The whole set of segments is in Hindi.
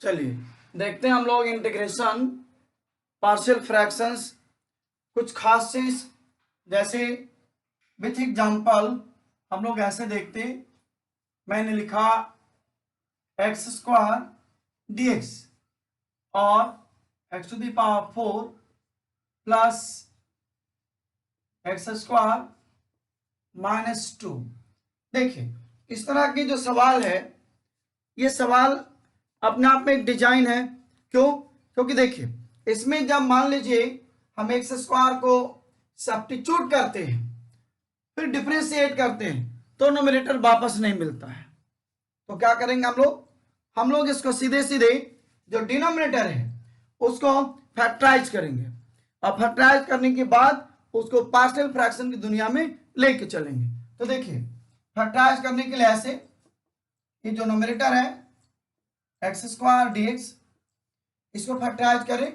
चलिए देखते हैं हम लोग इंटीग्रेशन पार्शियल फ्रैक्शंस कुछ खास चीज, जैसे विथ एग्जांपल हम लोग ऐसे देखते हैं। मैंने लिखा एक्स स्क्वायर dx और x to the power 4 plus x square -2। देखिए इस तरह के जो सवाल है, ये सवाल अपने आप में एक डिजाइन है। क्यों? क्योंकि देखिए इसमें जब मान लीजिए हम एक्स स्क्वायर को सब्स्टिट्यूट करते हैं फिर डिफरेंशिएट करते हैं तो न्यूमरेटर वापस नहीं मिलता है। तो क्या करेंगे हम लोग इसको सीधे सीधे जो डिनोमिनेटर है उसको फैक्टराइज करेंगे और फैक्टराइज करने के बाद उसको पार्शियल फ्रैक्शन की दुनिया में लेके चलेंगे। तो देखिए फैक्टराइज करने के लिए ऐसे, ये जो न्यूमरेटर है एक्स स्क्वायर dx, इसको फैक्टराइज करें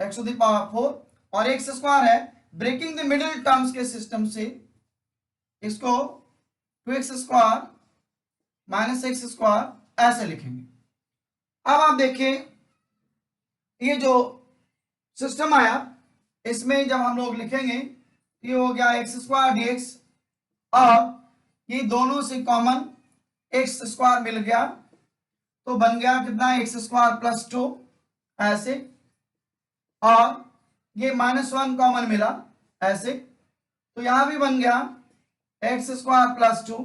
एक्स टू द पावर 4 और एक्स स्क्वायर है ब्रेकिंग द मिडिल टर्म्स के सिस्टम से इसको 2x square minus x square ऐसे लिखेंगे। अब आप देखिए ये जो सिस्टम आया इसमें जब हम लोग लिखेंगे ये हो गया एक्स स्क्वायर dx और ये दोनों से कॉमन एक्स स्क्वायर मिल गया तो बन गया कितना एक्स स्क्वायर प्लस 2 ऐसे, और ये -1 कॉमन मिला ऐसे, तो यहां भी बन गया एक्स स्क्वायर प्लस 2।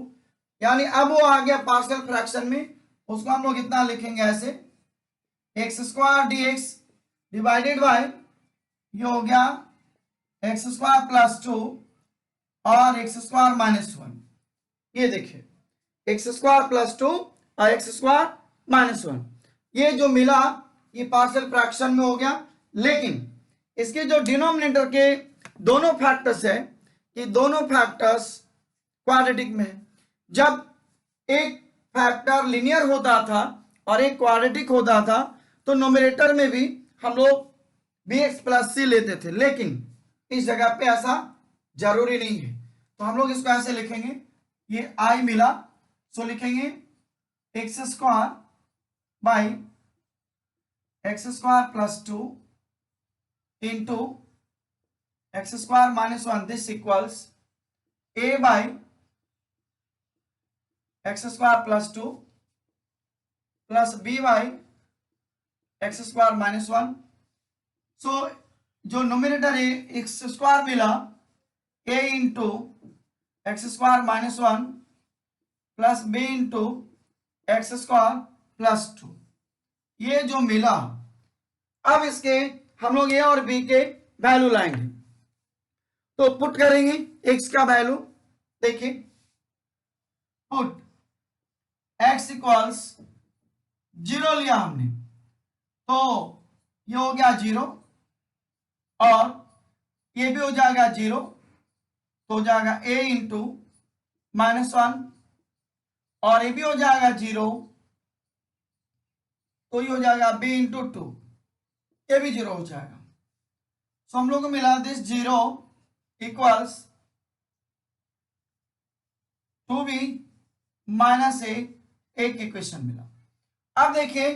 यानी अब वो आ गया पार्शियल फ्रैक्शन में, उसको हम लोग इतना लिखेंगे ऐसे x square dx divided by ये हो गया एक्स स्क्वायर प्लस 2 और एक्स स्क्वायर -1। ये देखिए एक्स स्क्वायर प्लस 2 और एक्स स्क्वायर -1, ये जो मिला ये पार्शियल फ्रैक्शन में हो गया। लेकिन इसके जो डिनोमिनेटर के दोनों फैक्टर्स है, ये दोनों फैक्टर्स क्वाड्रेटिक में है। जब एक फैक्टर लिनियर होता था और एक क्वाड्रेटिक होता था तो नोमिनेटर में भी हम लोग bx प्लस सी लेते थे, लेकिन इस जगह पे ऐसा जरूरी नहीं है। तो हम लोग इसको ऐसे लिखेंगे, ये i मिला सो लिखेंगे x square by x square plus 2 into X square -1, this equals a by x square plus 2 plus b by x square -1। सो जो नोमिनेटर है एक्स स्क्वायर मिला a into X square -1 plus b into X square plus 2, ये जो मिला। अब इसके हम लोग a और b के वैल्यू लाएंगे तो पुट करेंगे x का वैल्यू, देखिए पुट x इक्वल्स 0 लिया हमने तो ये हो गया 0 और ये भी हो जाएगा 0 तो हो जाएगा a इंटू -1 और ये भी हो जाएगा 0 तो ये हो जाएगा b इंटू 2, ये भी 0 हो जाएगा। तो हम लोग को मिला this 0 equals 2b minus a, एक इक्वेशन मिला। अब देखिए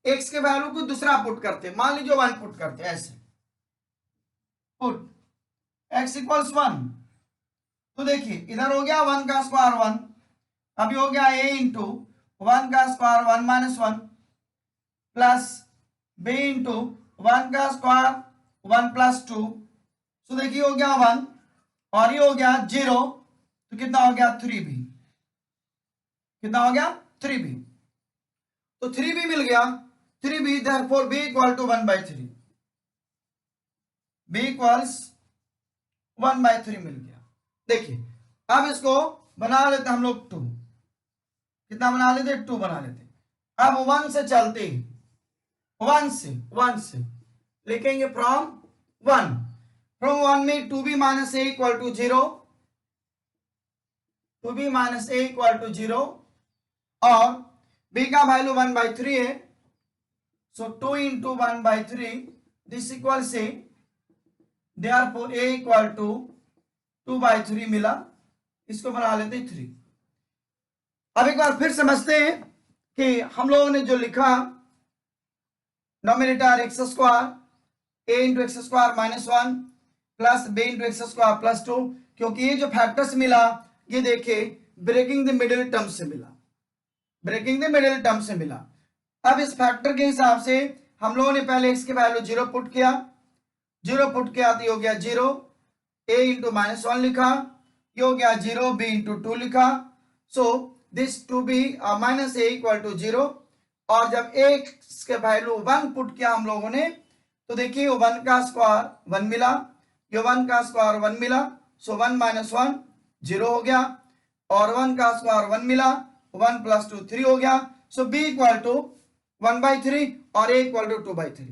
x के वैल्यू को दूसरा पुट करते हैं, मान लीजिए 1 पुट करते हैं ऐसे, पुट x इक्वल्स 1 तो देखिए इधर हो गया 1 का स्क्वायर 1, अभी हो गया a इंटू 1 का square 1 minus 1 plus b into 1 का स्क्वायर 1 प्लस 2। सो देखिए हो गया 1 और ये हो गया 0 तो कितना हो गया 3b, कितना हो गया 3b, तो 3b मिल गया 3b, therefore b equal to 1/3, b equals 1/3 मिल गया। देखिए अब इसको बना लेते हम लोग 2, कितना बना लेते 2 बना लेते। अब 1 से चलते 1 से लिखेंगे फ्रॉम 1 में 2b minus a equal to 0, 2b minus a equal to 0 और b का वैल्यू 1/3 है, सो 2 इंटू 1/3 दिस इक्वल से therefore a इक्वल टू 2/3 मिला, इसको बना लेते 3। अब एक बार फिर समझते हैं कि हम लोगों ने जो लिखा numerator X square A into X square minus one plus B into X square plus two, क्योंकि ये जो फैक्टर्स मिला ये देखिए ब्रेकिंग द मिडिल टर्म से मिला, ब्रेकिंग द मिडिल टर्म से मिला। अब इस फैक्टर के हिसाब से हम लोगों ने पहले एक्स की वैल्यू जीरो पुट किया, जीरो पुट किया तो ये हो गया zero, a into minus one लिखा, ये हो गया जीरो, बी इंटू टू लिखा। So this two b minus a equal to zero. और जब एक्स के वैल्यू वन पुट किया हम लोगों ने तो देखिए वन का स्क्वायर वन मिला, ये वन का स्क्वायर वन मिला, so one minus one zero हो गया, और वन का स्क्वायर वन मिला, वन प्लस टू थ्री हो गया। So B equal to one by three और A equal to two by three.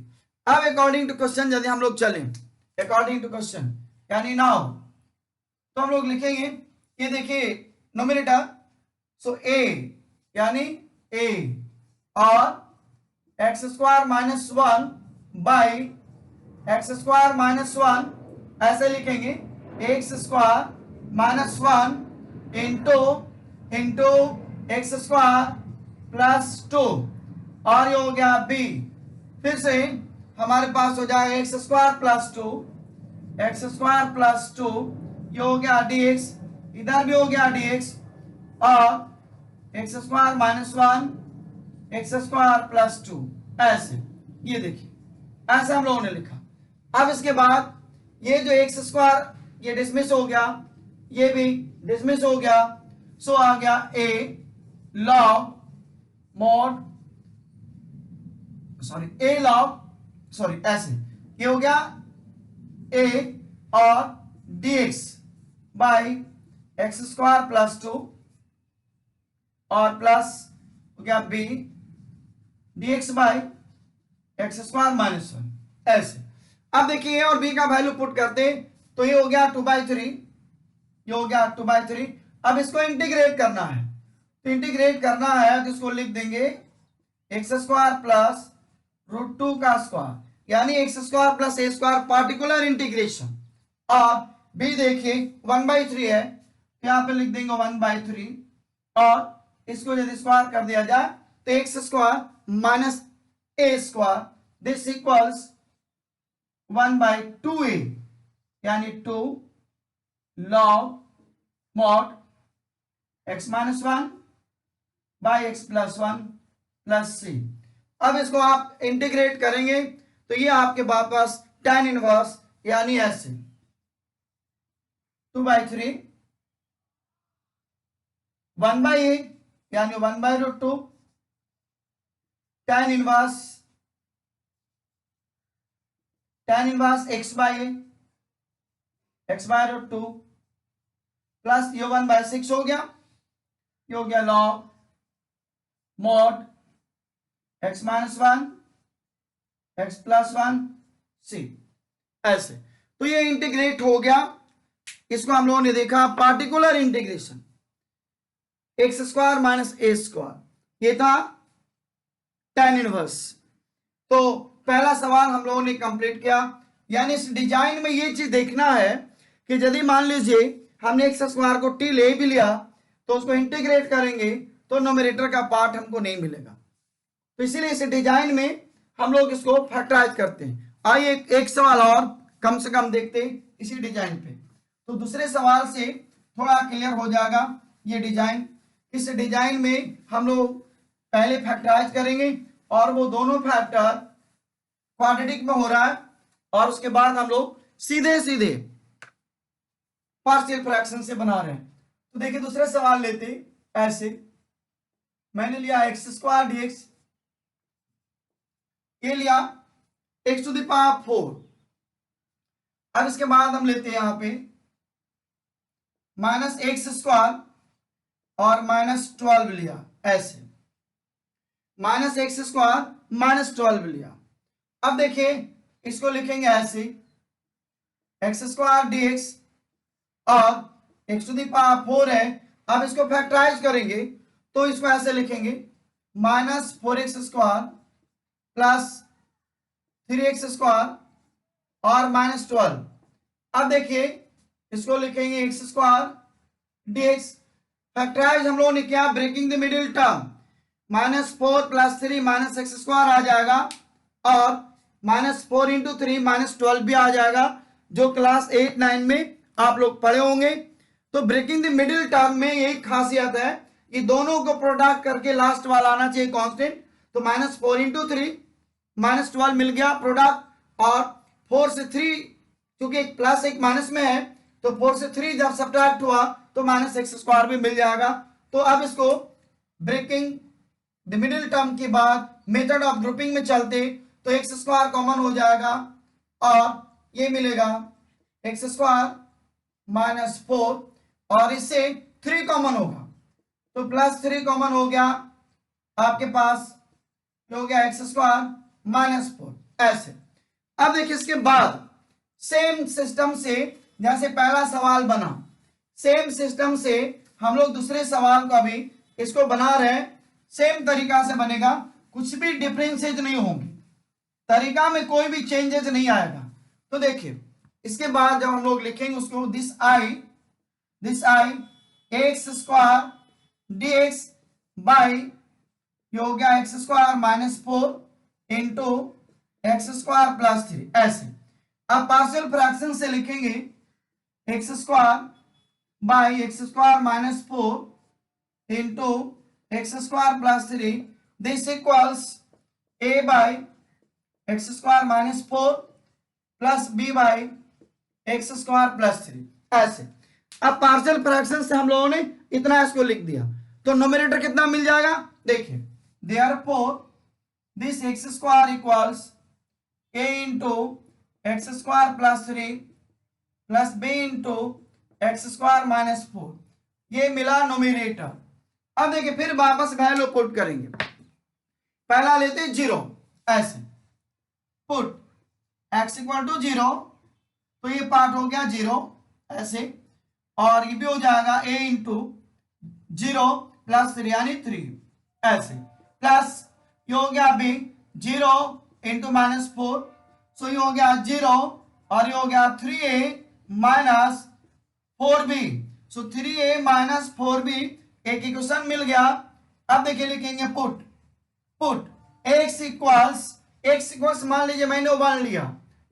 अब अकॉर्डिंग टू क्वेश्चन यदि हम लोग चलें, अकॉर्डिंग टू क्वेश्चन यानी नाउ, तो हम लोग लिखेंगे ये देखिए नोमिनेटर, सो ए यानी ए और x square minus one by x square minus one, ऐसे लिखेंगे x square minus one into into X square plus two, और ये हो गया बी। फिर से हमारे पास हो जाएगा x square plus to, x square plus to, ये हो गया डी एक्स, इधर भी हो गया डी एक्स, और x square minus one x square plus to, ऐसे ये देखिए ऐसे हम लोगों ने लिखा। अब इसके बाद ये जो एक्स स्क्वायर ये डिसमिस हो गया, ये भी डिसमिस हो गया, सो आ गया a log mod sorry a log sorry ऐसे ये हो गया ए और d x by x square plus two और प्लस हो गया b d x by x square minus one, ऐसे। अब देखिए ए और बी का वैल्यू पुट करते तो ये हो गया टू बाई थ्री, ये हो गया टू बाई थ्री। अब इसको इंटीग्रेट करना है, तो इंटीग्रेट करना है तो इसको लिख देंगे x square plus root two का स्क्वायर, यानी x square plus a square particular integration. और बी देखिए वन बाई थ्री है, यहां पे लिख देंगे वन बाई थ्री, और इसको यदि स्क्वायर कर दिया जाए तो X square minus A square this equals one by two A, यानी two log mod X minus one by X plus one plus C. अब इसको आप इंटीग्रेट करेंगे तो ये आपके पास tan इनवर्स यानी ऐसे two by three one by A यानी one by root two tan inverse X by A X by root two plus ये वन बाई सिक्स हो गया, ये हो गया log mod X minus one X plus one C, ऐसे। तो ये इंटीग्रेट हो गया, इसको हम लोगों ने देखा particular integration X square minus A square, ये था tan इनवर्स। तो पहला सवाल हम लोगों ने कंप्लीट किया, यानी इस डिजाइन में ये चीज देखना है कि यदि मान लीजिए हमने एक्स स्क्वायर को टी ले भी लिया तो उसको इंटीग्रेट करेंगे तो न्यूमरेटर का पार्ट हमको नहीं मिलेगा, तो इसीलिए इस डिजाइन में हम लोग इसको फैक्टराइज करते हैं। आइए एक सवाल और कम से कम देखते हैं इसी डिजाइन पे, तो दूसरे सवाल से थोड़ा क्लियर हो जाएगा ये डिजाइन। इस डिजाइन में हम लोग पहले फैक्टराइज करेंगे और वो दोनों फैक्टर क्वाड्रेटिक में हो रहा है, और उसके बाद हम लोग सीधे सीधे पार्शियल फ्रैक्शन से बना रहे हैं। तो देखिए दूसरे सवाल लेते ऐसे, मैंने लिया एक्स स्क्वायर डी एक्स, ये लिया x to the power four. अब इसके बाद हम लेते हैं यहां पे माइनस एक्स स्क्वायर और माइनस 12 लिया, ऐसे माइनस एक्स स्क्वायर माइनस 12 लिया। अब देखिए इसको लिखेंगे ऐसे एक्स स्क्वायर डी एक्स और x to the power four है। अब इसको फैक्टराइज करेंगे तो इसको ऐसे लिखेंगे minus four x square plus three x square और माइनस 12। अब देखिए इसको लिखेंगे x square d x, factorise हम लोगों ने किया breaking the middle term, -4 + 3 -x² आ जाएगा, और -4 × 3 -12 भी आ जाएगा, जो क्लास 8 9 में आप लोग पढ़े होंगे। तो ब्रेकिंग द मिडिल टर्म में यही खासियत है कि दोनों को प्रोडक्ट करके लास्ट वाला आना चाहिए कांस्टेंट। तो -4 × 3 -12 मिल गया प्रोडक्ट, और 4 से 3 क्योंकि एक प्लस एक माइनस में है, तो 4 से 3 जब सब्ट्रैक्ट हुआ तो -x² भी मिल जाएगा। तो अब इसको ब्रेकिंग द मिडिल टर्म के बाद मेथड ऑफ ग्रुपिंग में चलते तो x² कॉमन हो जाएगा, और ये मिलेगा x² -4, और इससे 3 कॉमन होगा, तो +3 कॉमन हो गया, आपके पास हो गया x² -4 ऐसे। अब देखिए इसके बाद सेम सिस्टम से जैसे पहला सवाल बना, सेम सिस्टम से हम लोग दूसरे सवाल को अभी इसको बना रहे हैं, सेम तरीका से बनेगा, कुछ भी डिफरेंसेज नहीं होंगे, तरीका में कोई भी चेंजेस नहीं आएगा। तो देखिए इसके बाद जब हम लोग लिखेंगे उसको, this I x² dx by ये हो गया x² -4 इंटू x² + 3 ऐसे। अब पार्शियल फ्रैक्शन से लिखेंगे x² by x² -4 into x² + 3, this equals a by x² -4 plus b by x² + 3 ऐसे। अब पार्शियल फ्रैक्शन से हम लोगों ने इतना इसको लिख दिया, तो नोमिनेटर कितना मिल जाएगा, देखिए therefore this x² equals a into x² + 3 plus b into x² -4, ये मिला नोमिनेटर। अब देखिए फिर वापस वैल्यू पुट करेंगे, पहला लेते 0 ऐसे, पुट x = 0, तो ये पार्ट हो गया 0 ऐसे, और ये भी हो जाएगा a इंटू 0 + 3 यानी 3 ऐसे, प्लस ये हो गया b 0 इंटू -4, सो ये हो गया 0, और ये हो गया 3a - 4b, सो 3a - 4b एक इक्वेशन मिल गया। अब देखिए लिखेंगे पुट x इक्वल्स मान लीजिए मैंने 1 लिया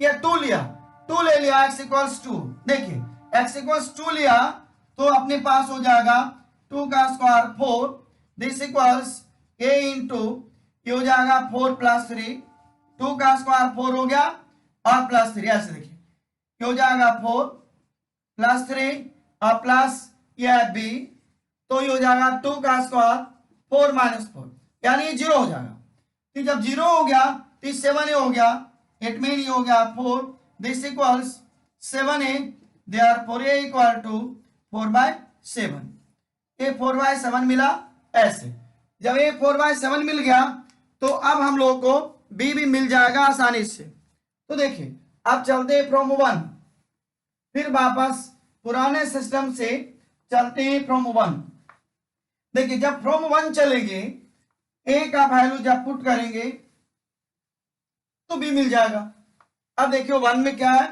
या 2 लिया, 2 ले लिया, x इक्वल्स 2, देखिए x इक्वल्स 2 लिया तो अपने पास हो जाएगा 2 का square 4, this equals a into ये हो जाएगा 4 + 3, 2 का स्क्वायर 4 हो गया और +3 ऐसे, देखिए ये हो जाएगा 4 + 3 और प्लस ये है b, तो ये हो जाएगा 2 का स्क्वायर 4 - 4 यानी ये 0 हो जाएगा। तो जब 0 हो गया तो 7a हो गया, इट मीन ये हो गया 4, this equals 7a, therefore a = 4/7, ये 4/7 मिला ऐसे। जब ये 4/7 मिल गया तो अब हम लोग को b भी मिल जाएगा आसानी से। तो देखिए अब चलते फ्रॉम 1, फिर वापस पुराने सिस्टम से चलते हैं फ्रॉम 1। देखिए जब फ्रॉम 1 चलेंगे a का वैल्यू जब पुट करेंगे तो b मिल जाएगा। अब देखियो 1 में क्या है,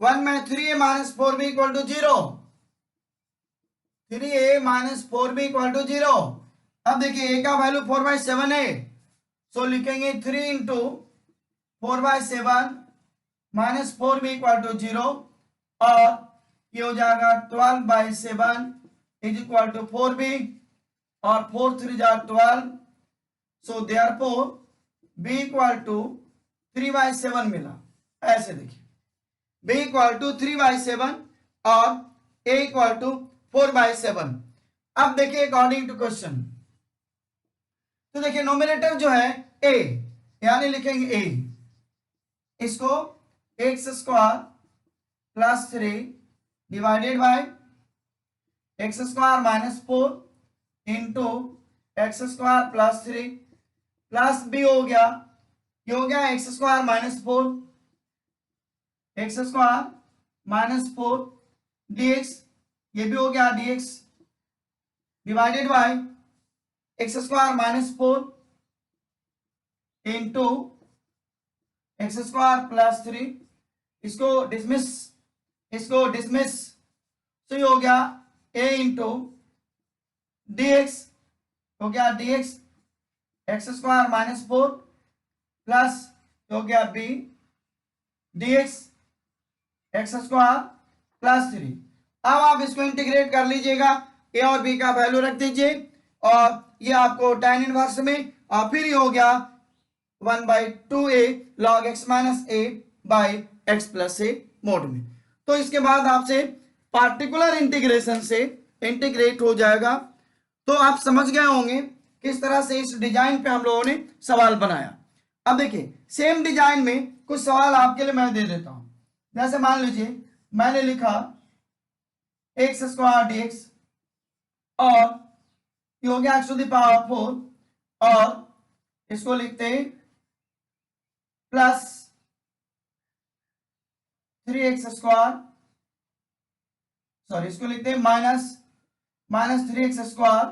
1 में 3a - 4b = 0, 3a - 4b = 0। अब देखिए a का वैल्यू 4/7 है, सो लिखेंगे 3 इंटू 4/7 - 4b = 0, और ये हो जाएगा 12/7 = 4b, और 4 3 जा 12, सो देयरफॉर b = 3/7 मिला ऐसे। देखिए b = 3/7 और a = 4/7। अब देखिए अकॉर्डिंग टू क्वेश्चन, तो देखिए नोमिनेटर जो है a, यानी लिखेंगे a, इसको x² + 3 divided by x² -4 into x² + 3 plus b हो गया, ये हो गया x² -4, x² -4 dx, ये भी हो गया dx divided by x² -4 into x² + 3, इसको डिसमिस, तो ये हो गया a इंटू dx, हो गया dx x square minus 4 plus हो गया b d x square plus 3। अब आप इसको इंटीग्रेट कर लीजिएगा, ए और बी का वैल्यू रख दीजिए और ये आपको tan इनवर्स में और फिर ये हो गया 1/2a log x minus A by X plus A mode में। तो इसके बाद आपसे पार्टिकुलर इंटीग्रेशन से इंटीग्रेट हो जाएगा। तो आप समझ गए होंगे किस तरह से इस डिजाइन पे हम लोगों ने सवाल बनाया। अब देखिए सेम डिजाइन में कुछ सवाल आपके लिए मैं दे देता हूं। जैसे मान लीजिए मैंने लिखा एक्स स्क्वायर डी एक्स और ये हो गया एक्स टू द पावर 4 और इसको लिखते हैं प्लस 3x स्क्वायर, सॉरी इसको लिखते हैं माइनस 3x स्क्वायर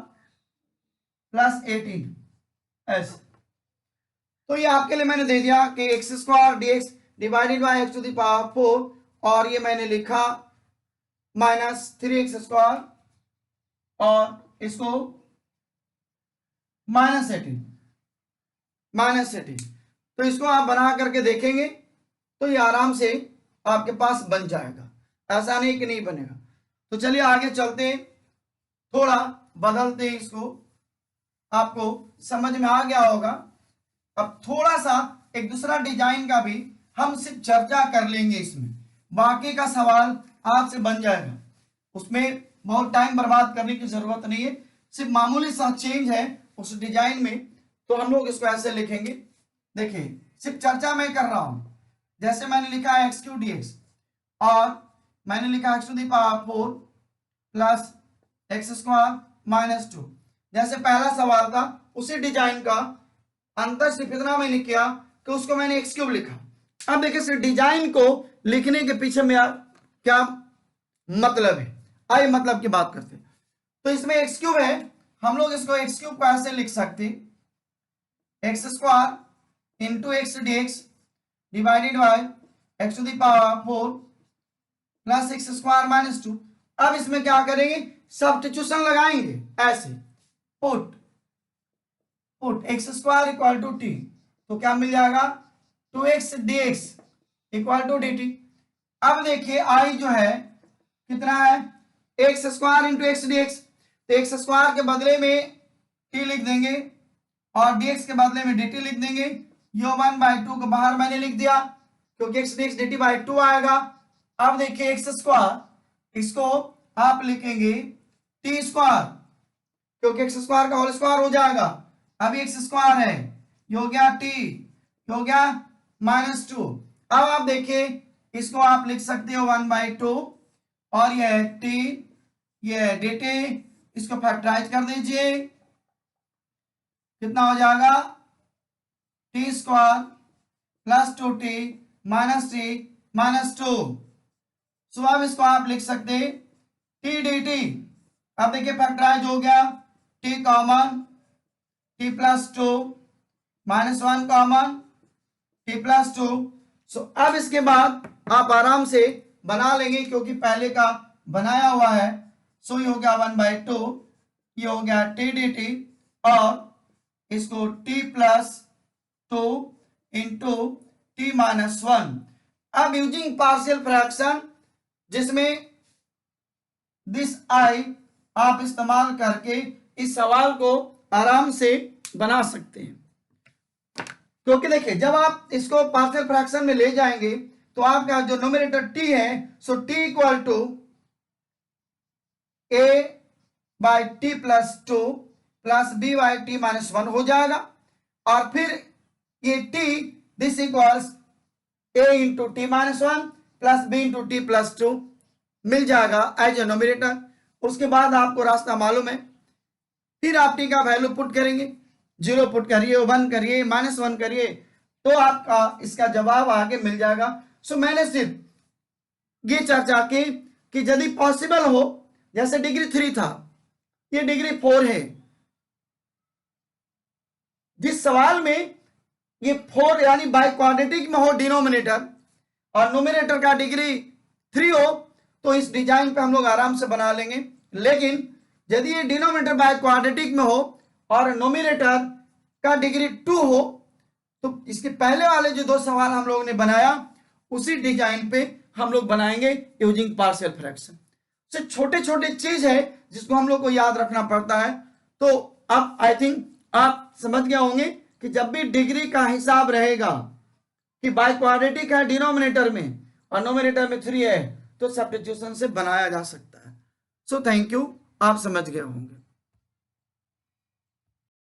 प्लस 18 ऐसे। तो ये आपके लिए मैंने दे दिया कि x square d x divided by x to the power 4 और ये मैंने लिखा माइनस 3x स्क्वायर और इसको माइनस 18। तो इसको आप बना करके देखेंगे तो ये आराम से आपके पास बन जाएगा, ऐसा नहीं कि नहीं बनेगा। तो चलिए आगे चलते हैं, थोड़ा बदलते हैं इसको, आपको समझ में आ गया होगा। अब थोड़ा सा एक दूसरा डिजाइन का भी हम सिर्फ चर्चा कर लेंगे, इसमें बाकी का सवाल आपसे बन जाएगा, उसमें बहुत टाइम बर्बाद करने की जरूरत नहीं है, सिर्फ मामूली सा चेंज है उस डिजाइन में। तो हम लोग इसको ऐसे लिखेंगे, देखिए सिर्फ चर्चा मैं कर रहा हूं। जैसे मैंने लिखा है एक्स क्यू डी एक्स और मैंने लिखा x to the power 4 plus x square minus 2। जैसे पहला सवाल था उसी डिजाइन का, अंतर सिर्फ इतना मैंने किया कि उसको मैंने एक्स क्यूब लिखा। अब देखिए इस डिजाइन को लिखने के पीछे मेरा क्या मतलब है, आइए मतलब की बात करते। तो इसमें एक्स क्यूब है, हम लोग इसको एक्स क्यूब को ऐसे लिख सकते x square into x d x divided by x to the power 4 plus x square minus 2। अब इसमें क्या करेंगे, सब्स्टिट्यूशन लगाएंगे ऐसे, put x square equal to t, तो क्या मिल जाएगा 2x dx equal to dt। अब देखिए आई जो है कितना है, x square into x d x, तो एक्स स्क्वायर के बदले में t लिख देंगे और dx के बदले में dt लिख देंगे। यो 1/2 को बाहर मैंने लिख दिया क्योंकि x dx dt बाई 2 आएगा। अब देखिए एक्स स्क्वायर, इसको आप लिखेंगे टी स्क्वायर क्योंकि एक्स स्क्वायर का होल स्क्वायर हो जाएगा। अभी एक्स स्क्वायर है, ये हो गया टी, ये हो गया माइनस 2। अब आप देखिए इसको आप लिख सकते हो 1/2 और ये है टी, ये है dt, इसको फैक्टराइज कर दीजिए, कितना हो जाएगा T square plus 2t minus T minus 2। सो अब इसको आप लिख सकते टी dt। अब देखिए फैक्टराइज हो गया, t common t plus 2 minus 1 common t plus 2। सो अब इसके बाद आप आराम से बना लेंगे क्योंकि पहले का बनाया हुआ है। सो ये हो गया 1/2, ये हो गया t dt और इसको t plus 2 into t minus 1। अब यूजिंग पार्शियल फ्रैक्शन जिसमें दिस आई आप इस्तेमाल करके इस सवाल को आराम से बना सकते हैं, क्योंकि देखिए जब आप इसको पार्शियल फ्रैक्शन में ले जाएंगे तो आपका जो नोमिनेटर t है, so t equal to a by t plus 2 plus b by t minus 1 हो जाएगा और फिर ये t this equals a into t minus 1 plus b into t plus 2 मिल जाएगा एज ए नोमिनेटर। उसके बाद आपको रास्ता मालूम है, फिर आप टी का वैल्यू पुट करेंगे, 0 पुट करिए, 1 करिए, माइनस 1 करिए, तो आपका इसका जवाब आगे मिल जाएगा। सो मैंने सिर्फ ये चर्चा की कि यदि पॉसिबल हो, जैसे डिग्री 3 था, ये डिग्री 4 है, जिस सवाल में ये 4 यानी बाई क्वाड्रेटिक में हो डिनोमिनेटर और नोमिनेटर का डिग्री 3 हो, तो इस डिजाइन पे हम लोग आराम से बना लेंगे। लेकिन यदि ये डिनोमिनेटर बाय क्वाड्रेटिक में हो और नोमिनेटर का डिग्री 2 हो तो इसके पहले वाले जो 2 सवाल हम लोगों ने बनाया उसी डिजाइन पे हम लोग बनाएंगे यूजिंग पार्शियल फ्रैक्शन। से छोटे छोटे चीज है जिसको हम लोग को याद रखना पड़ता है। तो अब आई थिंक आप समझ गए होंगे कि जब भी डिग्री का हिसाब रहेगा कि बाय क्वाड्रेटिक है डिनोमिनेटर में और नोमिनेटर में 3 है तो सब्स्टिट्यूशन से बनाया जा सकता है। सो थैंक यू, आप समझ गए होंगे।